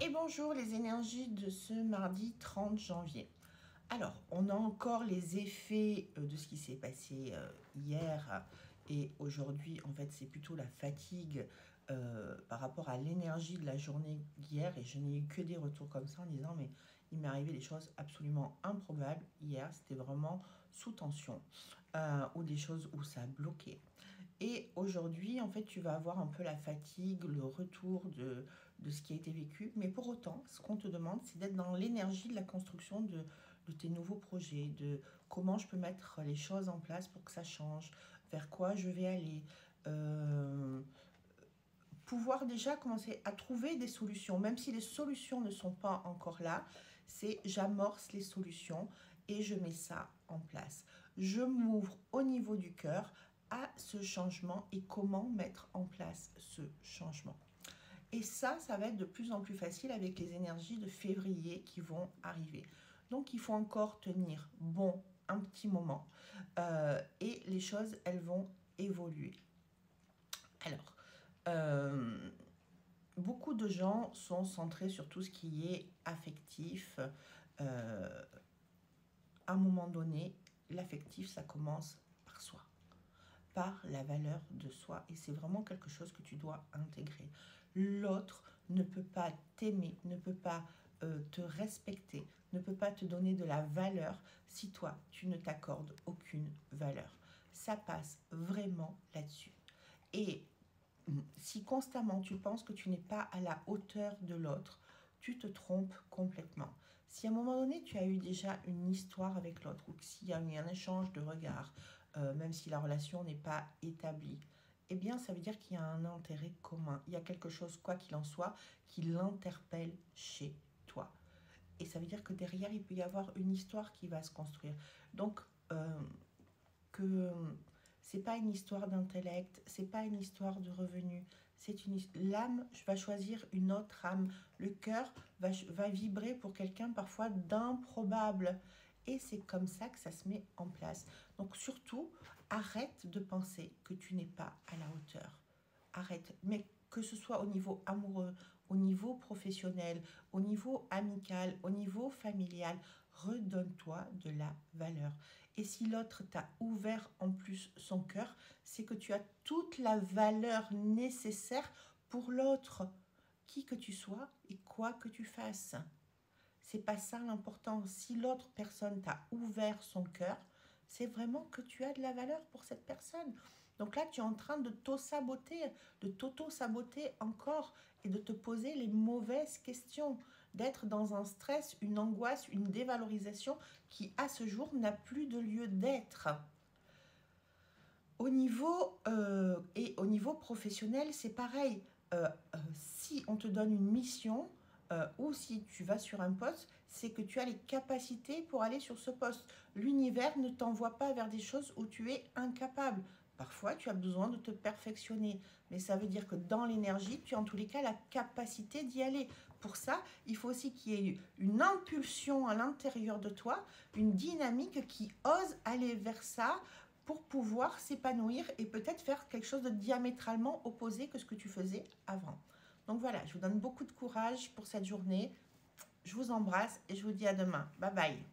Et bonjour les énergies de ce mardi 30 janvier. Alors, on a encore les effets de ce qui s'est passé hier et aujourd'hui. En fait, c'est plutôt la fatigue par rapport à l'énergie de la journée d'hier. Et je n'ai eu que des retours comme ça en disant, mais il m'est arrivé des choses absolument improbables hier. C'était vraiment sous tension ou des choses où ça a bloqué. Et aujourd'hui, en fait, tu vas avoir un peu la fatigue, le retour de ce qui a été vécu. Mais pour autant, ce qu'on te demande, c'est d'être dans l'énergie de la construction de tes nouveaux projets, de comment je peux mettre les choses en place pour que ça change, vers quoi je vais aller. Pouvoir déjà commencer à trouver des solutions, même si les solutions ne sont pas encore là, c'est j'amorce les solutions et je mets ça en place. Je m'ouvre au niveau du cœur à ce changement et comment mettre en place ce changement. Et ça va être de plus en plus facile avec les énergies de février qui vont arriver. Donc il faut encore tenir bon un petit moment et les choses, elles vont évoluer. Alors, beaucoup de gens sont centrés sur tout ce qui est affectif. À un moment donné, l'affectif, ça commence par soi, par la valeur de soi. Et c'est vraiment quelque chose que tu dois intégrer. L'autre ne peut pas t'aimer, ne peut pas te respecter, ne peut pas te donner de la valeur si toi, tu ne t'accordes aucune valeur. Ça passe vraiment là-dessus. Et si constamment tu penses que tu n'es pas à la hauteur de l'autre, tu te trompes complètement. Si à un moment donné tu as eu déjà une histoire avec l'autre ou s'il y a eu un échange de regards, même si la relation n'est pas établie, eh bien ça veut dire qu'il y a un intérêt commun. Il y a quelque chose, quoi qu'il en soit, qui l'interpelle chez toi. Et ça veut dire que derrière, il peut y avoir une histoire qui va se construire. Donc, que c'est pas une histoire d'intellect, c'est pas une histoire de revenus, c'est une l'âme va choisir une autre âme, le cœur va vibrer pour quelqu'un parfois d'improbable et c'est comme ça que ça se met en place. Donc surtout, arrête de penser que tu n'es pas à la hauteur. Arrête, mais que ce soit au niveau amoureux, au niveau professionnel, au niveau amical, au niveau familial, redonne-toi de la valeur. Et si l'autre t'a ouvert en plus son cœur, c'est que tu as toute la valeur nécessaire pour l'autre, qui que tu sois et quoi que tu fasses. C'est pas ça l'important. Si l'autre personne t'a ouvert son cœur, c'est vraiment que tu as de la valeur pour cette personne. Donc là, tu es en train de t'auto-saboter, encore et de te poser les mauvaises questions, d'être dans un stress, une angoisse, une dévalorisation qui, à ce jour, n'a plus de lieu d'être. Au niveau professionnel, c'est pareil. Si on te donne une mission ou si tu vas sur un poste, c'est que tu as les capacités pour aller sur ce poste. L'univers ne t'envoie pas vers des choses où tu es incapable. Parfois, tu as besoin de te perfectionner, mais ça veut dire que dans l'énergie, tu as en tous les cas la capacité d'y aller. Pour ça, il faut aussi qu'il y ait une impulsion à l'intérieur de toi, une dynamique qui ose aller vers ça, pour pouvoir s'épanouir et peut-être faire quelque chose de diamétralement opposé que ce que tu faisais avant. Donc voilà, je vous donne beaucoup de courage pour cette journée. Je vous embrasse et je vous dis à demain. Bye bye.